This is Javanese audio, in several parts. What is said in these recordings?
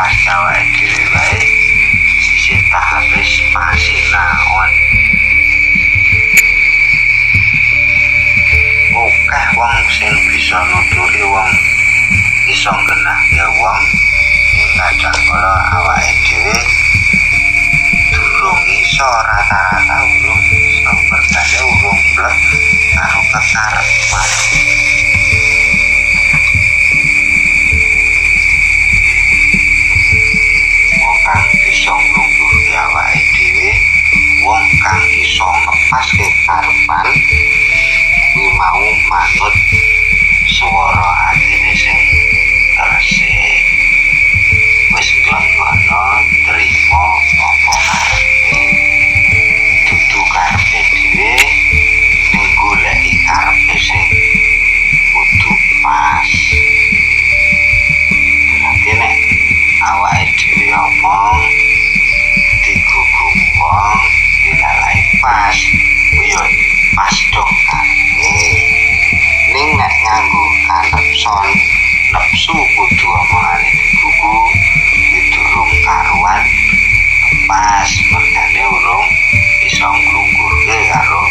pas awake dhewe wae sisih tahap wis pasinaon. Akeh wong sing bisa nuturi wong iso nggenahke wong kadang kala awake dhewe durung iso rata-rata urung iso berkane urung blek karo kekarepan. Wong kang iso nglungguhke awake dhewe, wong kang iso ngepaske karepan kuwi mau manut swara atine sing resik. Wis glenggono trimo apa karepe, dudu karepe dhewe ning goleki karepe sing kudu pas. Berarti nek awake dhewe omong digugung wong dilalai pas, kuwi yo pas dong karepe. Ning nek nganggo kalepson nepsu kudu omongane digugu durung karuan pas, mergane urung iso nglungguhke karo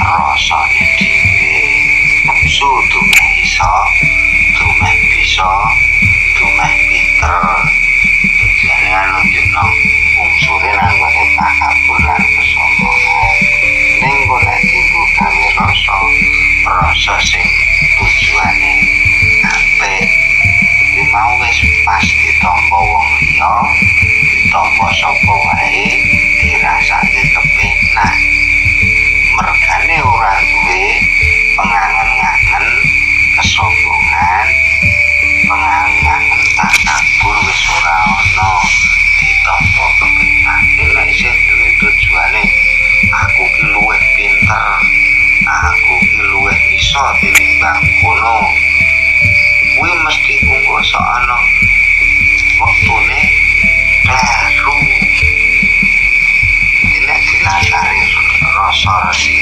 rasane dhewe. Nepsu dumeh iso, dumeh bisa, dumeh pinter. Tujuane nunjukno unsure nanggone takabur lan kesombongan. Ning kok nek dienggo gawe rasa sing tujuane apik, kuwi mau wis pas ditampa wong liya, ditampa sapa wae dirasake kepenak. Mergane ora duwe pengangen-angen kesombongan, pengangen takabur wis ora ana, ditampa kepenak. Nek isih duwe tujuane aku ki luwih pinter, aku ki luwih iso tinimbang kono, kuwi mesti kanggo ana wektune kleru. Nek dilatari rasa resik